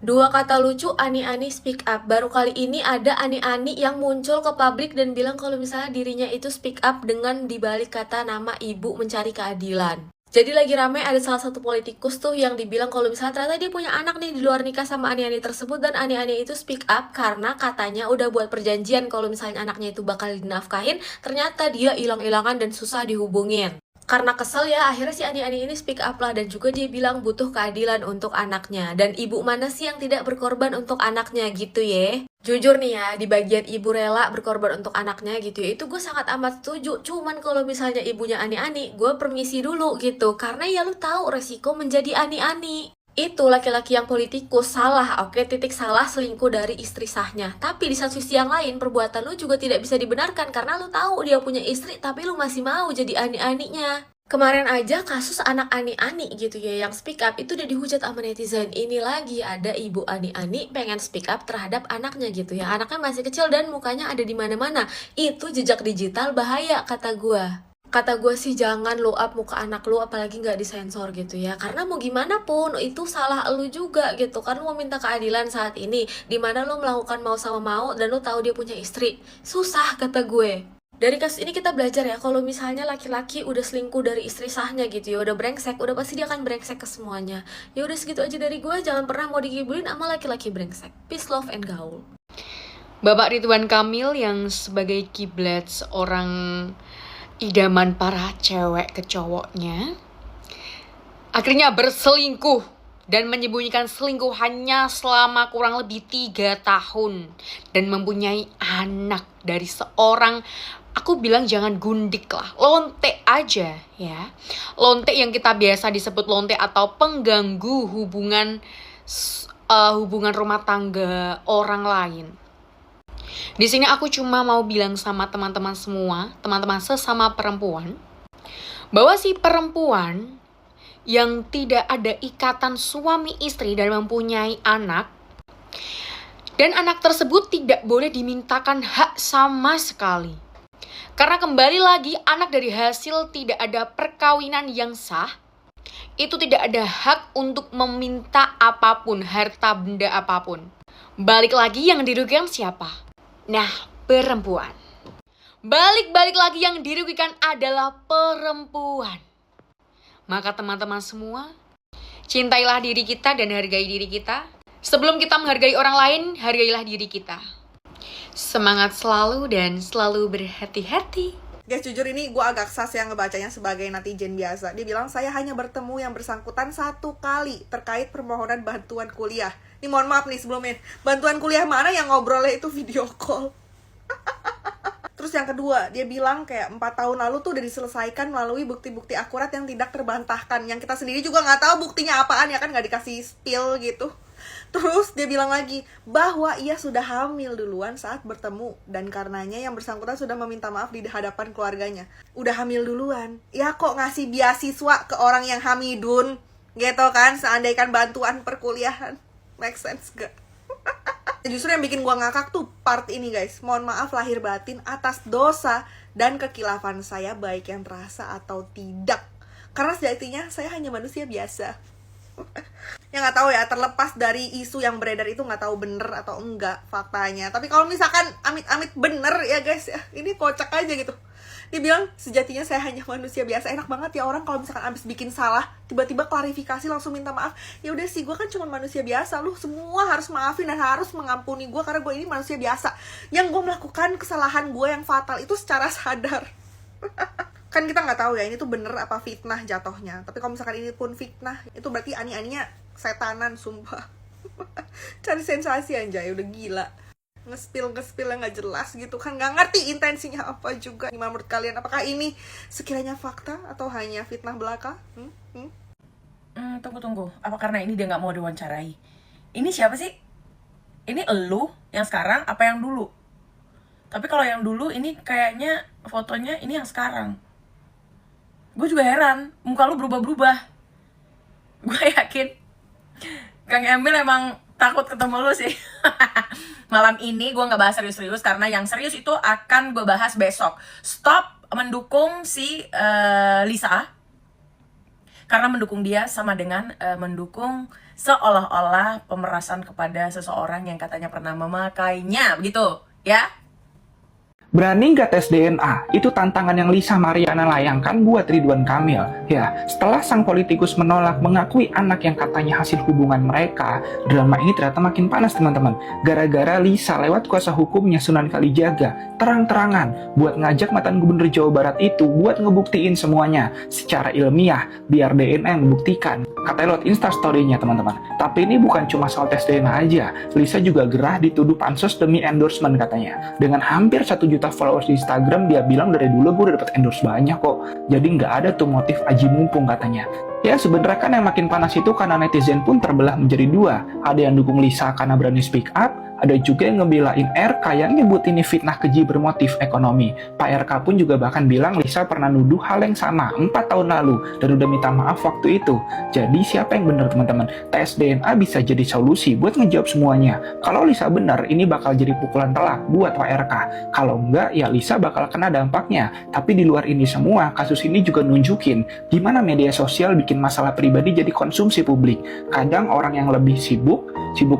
Dua kata lucu, ani-ani speak up. Baru kali ini ada ani-ani yang muncul ke publik dan bilang kalau misalnya dirinya itu speak up dengan dibalik kata nama ibu mencari keadilan. Jadi lagi ramai ada salah satu politikus tuh yang dibilang kalau misalnya ternyata dia punya anak nih di luar nikah sama ani-ani tersebut, dan ani-ani itu speak up karena katanya udah buat perjanjian kalau misalnya anaknya itu bakal dinafkahin, ternyata dia hilang-hilangan dan susah dihubungin. Karena kesel ya, akhirnya si Ani-Ani ini speak up lah, dan juga dia bilang butuh keadilan untuk anaknya. Dan ibu mana sih yang tidak berkorban untuk anaknya gitu ya? Jujur nih ya, di bagian ibu rela berkorban untuk anaknya gitu ya, itu gue sangat amat setuju. Cuman kalau misalnya ibunya Ani-Ani, gue permisi dulu gitu. Karena ya lu tahu resiko menjadi Ani-Ani. Itu laki-laki yang politikus salah, oke, titik, salah selingkuh dari istri sahnya. Tapi di satu sisi yang lain, perbuatan lu juga tidak bisa dibenarkan karena lu tahu dia punya istri tapi lu masih mau jadi ani-aninya. Kemarin aja kasus anak ani-ani gitu ya yang speak up itu udah dihujat sama netizen. Ini lagi ada ibu ani-ani pengen speak up terhadap anaknya gitu ya. Anaknya masih kecil dan mukanya ada di mana-mana. Itu jejak digital bahaya kata gua. Kata gue sih jangan lo up muka anak lo, apalagi nggak disensor gitu ya, karena mau gimana pun itu salah lo juga gitu kan. Lo mau minta keadilan saat ini dimana lo melakukan mau sama mau dan lo tahu dia punya istri, susah kata gue. Dari kasus ini kita belajar ya, kalau misalnya laki-laki udah selingkuh dari istri sahnya gitu ya, udah brengsek, udah pasti dia akan brengsek ke semuanya. Ya udah segitu aja dari gue, jangan pernah mau digibulin sama laki-laki brengsek. Peace, love, and gaul. Bapak Ridwan Kamil yang sebagai kiblat seorang idaman para cewek ke cowoknya akhirnya berselingkuh dan menyembunyikan selingkuhannya selama kurang lebih 3 tahun dan mempunyai anak dari seorang, aku bilang jangan gundik lah, lonte aja ya. Lonte yang kita biasa disebut lonte atau pengganggu hubungan rumah tangga orang lain. Di sini aku cuma mau bilang sama teman-teman semua, teman-teman sesama perempuan, bahwa si perempuan yang tidak ada ikatan suami istri dan mempunyai anak, dan anak tersebut tidak boleh dimintakan hak sama sekali. Karena kembali lagi, anak dari hasil tidak ada perkawinan yang sah, itu tidak ada hak untuk meminta apapun, harta benda apapun. Balik lagi yang dirugikan siapa? Nah, perempuan. Balik lagi yang dirugikan adalah perempuan. Maka teman-teman semua, cintailah diri kita dan hargai diri kita. Sebelum kita menghargai orang lain, hargailah diri kita. Semangat selalu dan selalu berhati-hati. Guys, jujur ini gue agak sas yang ngebacanya sebagai netizen biasa. Dia bilang, saya hanya bertemu yang bersangkutan 1 kali terkait permohonan bantuan kuliah. Ini mohon maaf nih sebelumnya, bantuan kuliah mana yang ngobrolnya itu video call. Terus yang kedua, dia bilang kayak 4 tahun lalu tuh udah diselesaikan melalui bukti-bukti akurat yang tidak terbantahkan. Yang kita sendiri juga nggak tahu buktinya apaan ya kan, nggak dikasih spill gitu. Terus dia bilang lagi bahwa ia sudah hamil duluan saat bertemu, dan karenanya yang bersangkutan sudah meminta maaf di hadapan keluarganya. Udah hamil duluan, ya kok ngasih beasiswa ke orang yang hamidun gitu kan, seandaikan bantuan perkuliahan. Make sense gak? Justru yang bikin gua ngakak tuh part ini guys. Mohon maaf lahir batin atas dosa dan kekilafan saya, baik yang terasa atau tidak, karena sejatinya saya hanya manusia biasa. Ya nggak tahu ya, terlepas dari isu yang beredar itu nggak tahu bener atau enggak faktanya. Tapi kalau misalkan amit-amit bener ya guys ya, ini kocak aja gitu. Dia bilang sejatinya saya hanya manusia biasa. Enak banget ya orang kalau misalkan abis bikin salah tiba-tiba klarifikasi langsung minta maaf. Ya udah sih, gue kan cuma manusia biasa, lu semua harus maafin dan harus mengampuni gue karena gue ini manusia biasa yang gue melakukan kesalahan gue yang fatal itu secara sadar. Kan kita nggak tahu ya ini tuh bener apa fitnah jatohnya. Tapi kalau misalkan ini pun fitnah, itu berarti ani-aninya setanan sumpah. Cari sensasi anjay, udah gila. Ngespil yang nggak jelas gitu kan, nggak ngerti intensinya apa juga. Gimana menurut kalian, apakah ini sekiranya fakta atau hanya fitnah belaka? Tunggu. Apa karena ini dia nggak mau diwawancarai? Ini siapa sih? Ini elu yang sekarang apa yang dulu? Tapi kalau yang dulu ini kayaknya fotonya ini yang sekarang. Gue juga heran, muka lu berubah-berubah. Gue yakin Kang Emil emang takut ketemu lu sih. Malam ini gue gak bahas serius-serius karena yang serius itu akan gue bahas besok. Stop mendukung si Lisa, karena mendukung dia sama dengan mendukung seolah-olah pemerasan kepada seseorang yang katanya pernah memakainya, begitu ya. Berani nggak tes DNA? Itu tantangan yang Lisa Mariana layangkan buat Ridwan Kamil. Ya, setelah sang politikus menolak mengakui anak yang katanya hasil hubungan mereka, drama ini ternyata makin panas teman-teman. Gara-gara Lisa lewat kuasa hukumnya Sunan Kalijaga, terang-terangan buat ngajak mantan gubernur Jawa Barat itu buat ngebuktiin semuanya secara ilmiah, biar DNA yang membuktikan. Katanya lewat Instastory-nya teman-teman. Tapi ini bukan cuma soal tes DNA aja. Lisa juga gerah dituduh pansos demi endorsement katanya. Dengan hampir 1 juta followers di Instagram, dia bilang dari dulu gue udah dapat endorse banyak kok. Jadi nggak ada tuh motif aji mumpung katanya. Ya sebenarnya kan yang makin panas itu karena netizen pun terbelah menjadi dua. Ada yang dukung Lisa karena berani speak up, ada juga yang ngebelain RK yang nyebut ini fitnah keji bermotif ekonomi. Pak RK pun juga bahkan bilang Lisa pernah nuduh hal yang sama 4 tahun lalu dan udah minta maaf waktu itu. Jadi siapa yang benar teman-teman? Tes DNA bisa jadi solusi buat ngejawab semuanya. Kalau Lisa benar, ini bakal jadi pukulan telak buat Pak RK. Kalau enggak, ya Lisa bakal kena dampaknya. Tapi di luar ini semua, kasus ini juga nunjukin gimana media sosial bikin masalah pribadi jadi konsumsi publik. Kadang orang yang lebih sibuk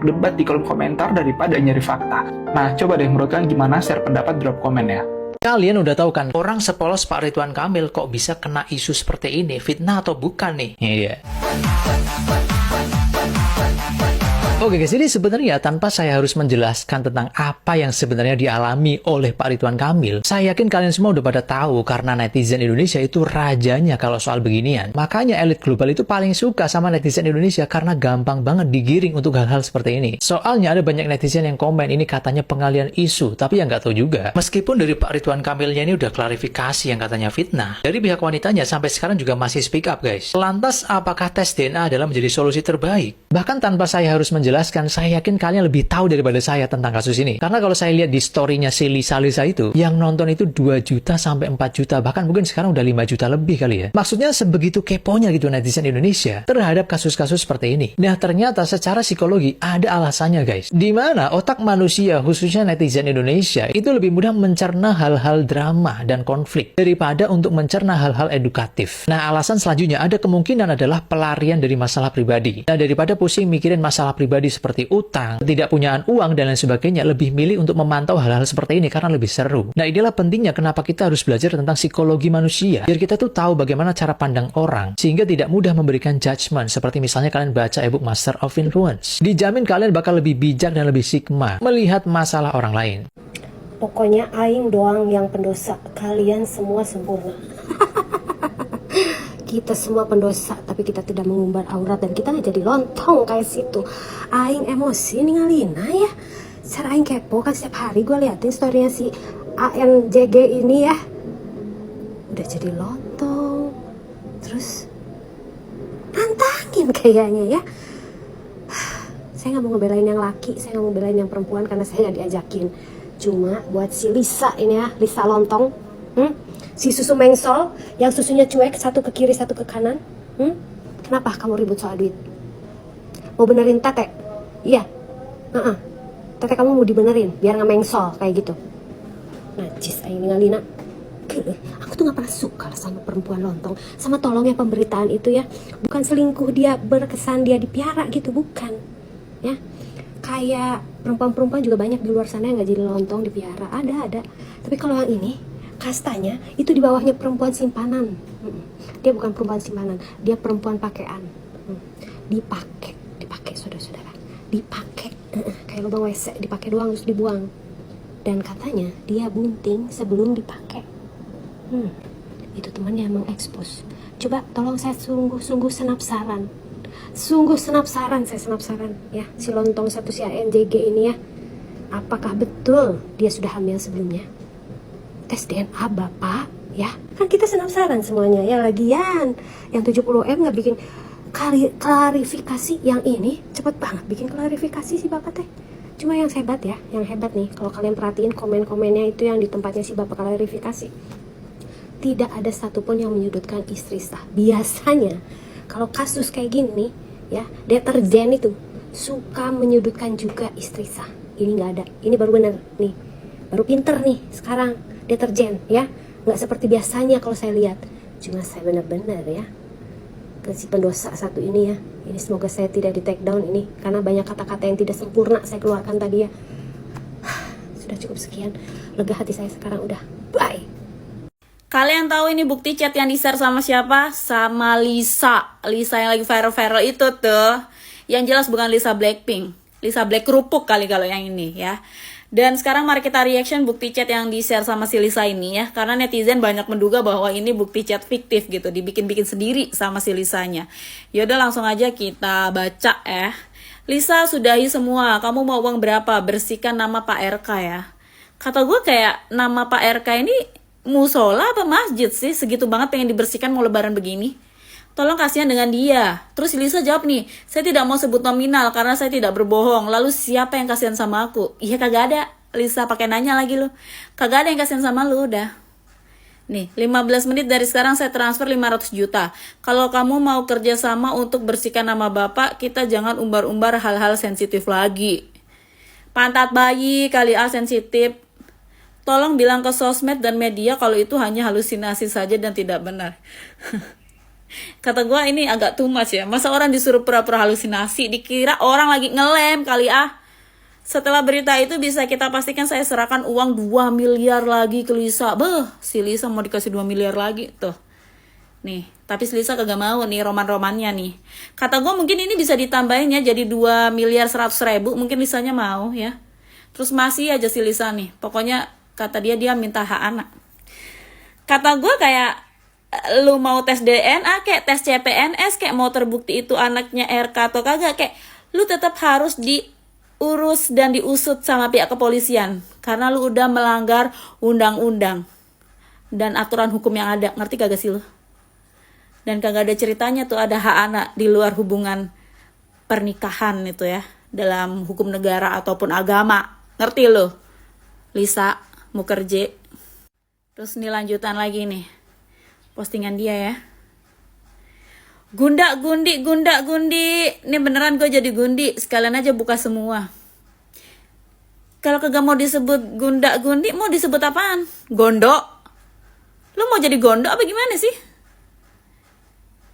debat di kolom komentar daripada nyari fakta. Nah, coba deh menurut kalian gimana? Share pendapat, drop komen ya. Kalian udah tahu kan, orang sepolos Pak Ridwan Kamil kok bisa kena isu seperti ini? Fitnah atau bukan nih? Iya. Oke guys, jadi sebenarnya tanpa saya harus menjelaskan tentang apa yang sebenarnya dialami oleh Pak Ridwan Kamil, saya yakin kalian semua udah pada tahu karena netizen Indonesia itu rajanya kalau soal beginian. Makanya elit global itu paling suka sama netizen Indonesia karena gampang banget digiring untuk hal-hal seperti ini. Soalnya ada banyak netizen yang komen ini katanya pengalian isu, tapi yang nggak tahu juga. Meskipun dari Pak Ridwan Kamilnya ini udah klarifikasi yang katanya fitnah, dari pihak wanitanya sampai sekarang juga masih speak up guys. Lantas apakah tes DNA adalah menjadi solusi terbaik? Bahkan tanpa saya harus menjelaskan, saya yakin kalian lebih tahu daripada saya tentang kasus ini. Karena kalau saya lihat di story-nya si Lisa itu, yang nonton itu 2 juta sampai 4 juta, bahkan mungkin sekarang udah 5 juta lebih kali ya. Maksudnya sebegitu keponya gitu netizen Indonesia terhadap kasus-kasus seperti ini. Nah ternyata secara psikologi ada alasannya guys. Dimana otak manusia, khususnya netizen Indonesia, itu lebih mudah mencerna hal-hal drama dan konflik daripada untuk mencerna hal-hal edukatif. Nah alasan selanjutnya ada kemungkinan adalah pelarian dari masalah pribadi. Nah daripada pusing mikirin masalah pribadi seperti utang, ketidakpunyaan uang, dan lain sebagainya, lebih milih untuk memantau hal-hal seperti ini karena lebih seru. Nah inilah pentingnya kenapa kita harus belajar tentang psikologi manusia, biar kita tuh tahu bagaimana cara pandang orang, sehingga tidak mudah memberikan judgement, seperti misalnya kalian baca ebook Master of Influence. Dijamin kalian bakal lebih bijak dan lebih hikmah melihat masalah orang lain. Pokoknya aing doang yang pendosa, kalian semua sempurna. Kita semua pendosa, tapi kita tidak mengumbar aurat dan kita nggak jadi lontong kayak situ. Aing emosi ninggalina ya. Secara aing kepo kan setiap hari gue liatin storynya si ANJG ini ya. Udah jadi lontong. Terus nantangin kayaknya ya. Saya nggak mau ngebelain yang laki, saya nggak mau ngebelain yang perempuan karena saya nggak diajakin. Cuma buat si Lisa ini ya, Lisa lontong. Si susu mengsol yang susunya cuek, satu ke kiri satu ke kanan. Kenapa kamu ribut soal duit? Mau benerin tete? Iya. Tete kamu mau dibenerin biar nggak mengsol kayak gitu. Najis aing ngalina. Aku tuh gak pernah suka sama perempuan lontong, sama tolongnya pemberitaan itu ya. Bukan selingkuh dia berkesan dia dipiara gitu, bukan ya. Kayak perempuan-perempuan juga banyak di luar sana yang gak jadi lontong dipiara, ada. Tapi kalau yang ini kastanya itu di bawahnya perempuan simpanan. Dia bukan perempuan simpanan, dia perempuan pakaian. Dipakai saudara-saudara, dipakai kayak lubang WC, dipakai doang terus dibuang. Dan katanya dia bunting sebelum dipakai. Itu temannya yang mengekspos. Coba tolong saya sungguh senapsaran. Saya senapsaran ya, si lontong satu si ANJG ini ya. Apakah betul dia sudah hamil sebelumnya? Tes DNA Bapak ya. Kan kita senapsaran semuanya ya. Lagian yang 70M nggak bikin klarifikasi, yang ini cepet banget bikin klarifikasi si Bapak teh. Cuma yang hebat ya, yang hebat nih kalau kalian perhatiin komen-komennya itu yang di tempatnya si Bapak klarifikasi, tidak ada satupun yang menyudutkan istri sah. Biasanya kalau kasus kayak gini ya, deterjen itu suka menyudutkan juga istri sah. Ini nggak ada, ini baru bener nih, baru pinter nih sekarang deterjen ya, nggak seperti biasanya kalau saya lihat. Cuma saya bener-bener ya ke si pendosa satu ini ya. Ini semoga saya tidak di take down ini, karena banyak kata-kata yang tidak sempurna saya keluarkan tadi ya. Sudah cukup sekian, lega hati saya sekarang udah. Bye. Kalian tahu ini bukti chat yang di-share sama siapa? Sama Lisa. Lisa yang lagi viral-viral itu tuh. Yang jelas bukan Lisa Blackpink. Lisa Black kerupuk kali kalau yang ini ya. Dan sekarang mari kita reaction bukti chat yang di-share sama si Lisa ini ya. Karena netizen banyak menduga bahwa ini bukti chat fiktif gitu. Dibikin-bikin sendiri sama si Lisanya. Yaudah langsung aja kita baca ya. Lisa, sudahi semua. Kamu mau uang berapa? Bersihkan nama Pak RK ya. Kata gue kayak nama Pak RK ini musola apa masjid sih? Segitu banget pengen dibersihkan mau lebaran begini. Tolong kasihan dengan dia. Terus Lisa jawab nih, saya tidak mau sebut nominal karena saya tidak berbohong. Lalu siapa yang kasihan sama aku? Iya kagak ada. Lisa pakai nanya lagi lu. Kagak ada yang kasihan sama lu udah. Nih, 15 menit dari sekarang saya transfer 500 juta. Kalau kamu mau kerja sama untuk bersihkan nama bapak, kita jangan umbar-umbar hal-hal sensitif lagi. Pantat bayi kali sensitif. Tolong bilang ke sosmed dan media kalau itu hanya halusinasi saja dan tidak benar. Kata gue ini agak too much ya. Masa orang disuruh pura-pura halusinasi, dikira orang lagi ngelem kali ah. Setelah berita itu bisa kita pastikan saya serahkan uang 2 miliar lagi ke Lisa. Beuh, si Lisa mau dikasih 2 miliar lagi tuh. Nih, tapi si Lisa kagak mau nih roman-romannya nih. Kata gue mungkin ini bisa ditambahin ya jadi 2 miliar 100 ribu. Mungkin Lisanya mau ya. Terus masih aja si Lisa nih. Pokoknya kata dia minta hak anak. Kata gue kayak lu mau tes DNA kayak tes CPNS kayak mau terbukti itu anaknya RK atau kagak kayak lu tetap harus diurus dan diusut sama pihak kepolisian karena lu udah melanggar undang-undang dan aturan hukum yang ada. Ngerti kagak sih lu? Dan kagak ada ceritanya tuh ada hak anak di luar hubungan pernikahan itu ya, dalam hukum negara ataupun agama. Ngerti lu? Lisa mau kerja. Terus nih lanjutan lagi nih postingan dia ya. Gunda gundi. Ini beneran gue jadi gundi. Sekalian aja buka semua. Kalau kagak mau disebut gunda gundi, mau disebut apaan? Gondo? Lu mau jadi gondo apa gimana sih?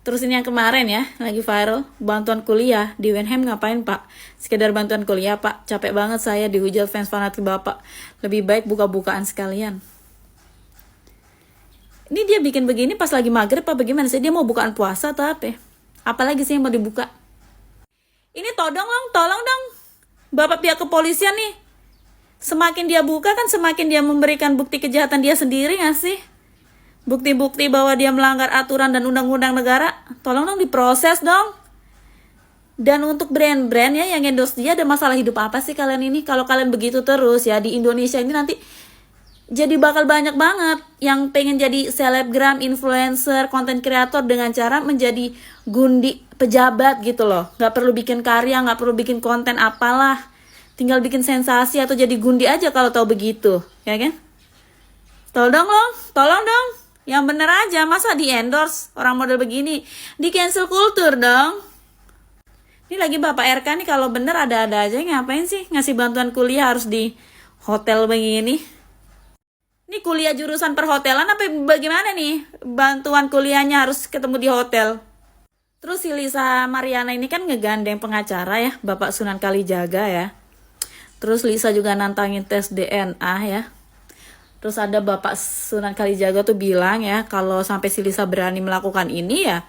Terus ini yang kemarin ya, lagi viral. Bantuan kuliah di Wenham ngapain pak? Sekedar bantuan kuliah pak. Capek banget saya dihujat fans fanatik bapak. Lebih baik buka-bukaan sekalian. Ini dia bikin begini pas lagi maghrib apa bagaimana sih? Dia mau bukaan puasa atau apa? Apalagi sih yang mau dibuka? Ini tolong dong. Bapak pihak kepolisian nih. Semakin dia buka kan semakin dia memberikan bukti kejahatan dia sendiri gak sih? Bukti-bukti bahwa dia melanggar aturan dan undang-undang negara. Tolong dong diproses dong. Dan untuk brand-brand ya yang endorse dia ada masalah hidup apa sih kalian ini? Kalau kalian begitu terus ya di Indonesia ini nanti jadi bakal banyak banget yang pengen jadi selebgram, influencer, konten kreator dengan cara menjadi gundi pejabat gitu loh. Gak perlu bikin karya, gak perlu bikin konten apalah. Tinggal bikin sensasi atau jadi gundi aja kalau tahu begitu, ya kan? Tolong dong. Yang bener aja, masa di endorse orang model begini? Di cancel kultur dong. Ini lagi Bapak RK nih kalau bener ada-ada aja, ngapain sih ngasih bantuan kuliah harus di hotel begini? Ini kuliah jurusan perhotelan apa bagaimana nih? Bantuan kuliahnya harus ketemu di hotel. Terus si Lisa Mariana ini kan ngegandeng pengacara ya, Bapak Sunan Kalijaga ya. Terus Lisa juga nantangin tes DNA ya. Terus ada Bapak Sunan Kalijaga tuh bilang ya, kalau sampai si Lisa berani melakukan ini ya,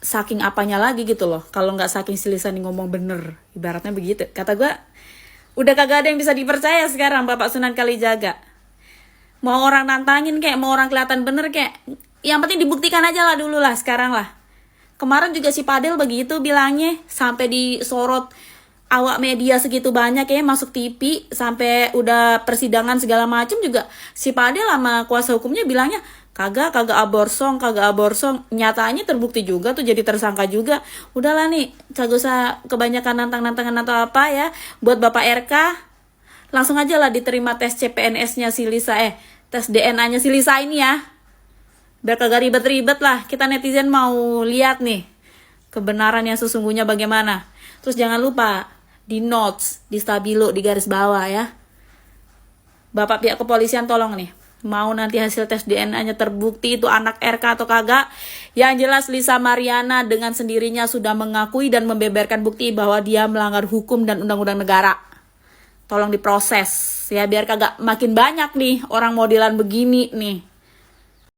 saking apanya lagi gitu loh. Kalau nggak saking si Lisa nih ngomong bener, ibaratnya begitu. Kata gue, udah kagak ada yang bisa dipercaya sekarang Bapak Sunan Kalijaga. Mau orang nantangin kayak, mau orang kelihatan bener kayak, yang penting dibuktikan aja lah dulu lah, sekarang lah. Kemarin juga si Padel begitu bilangnya, sampai disorot awak media segitu banyak ya, masuk TV, sampai udah persidangan segala macem juga. Si Padel sama kuasa hukumnya bilangnya, kagak aborsong. Nyatanya terbukti juga tuh, jadi tersangka juga. Udahlah nih, kagak usah kebanyakan nantang-nantangan atau apa ya. Buat Bapak RK, langsung aja lah diterima tes CPNS-nya si Lisa, tes DNA-nya si Lisa ini ya. Biar kagak ribet-ribet lah. Kita netizen mau lihat nih kebenaran yang sesungguhnya bagaimana. Terus jangan lupa di notes, di stabilo, di garis bawah ya. Bapak pihak kepolisian tolong nih. Mau nanti hasil tes DNA-nya terbukti itu anak RK atau kagak. Yang jelas Lisa Mariana dengan sendirinya sudah mengakui dan membeberkan bukti bahwa dia melanggar hukum dan undang-undang negara. Tolong diproses ya, biar kagak makin banyak nih orang modelan begini nih.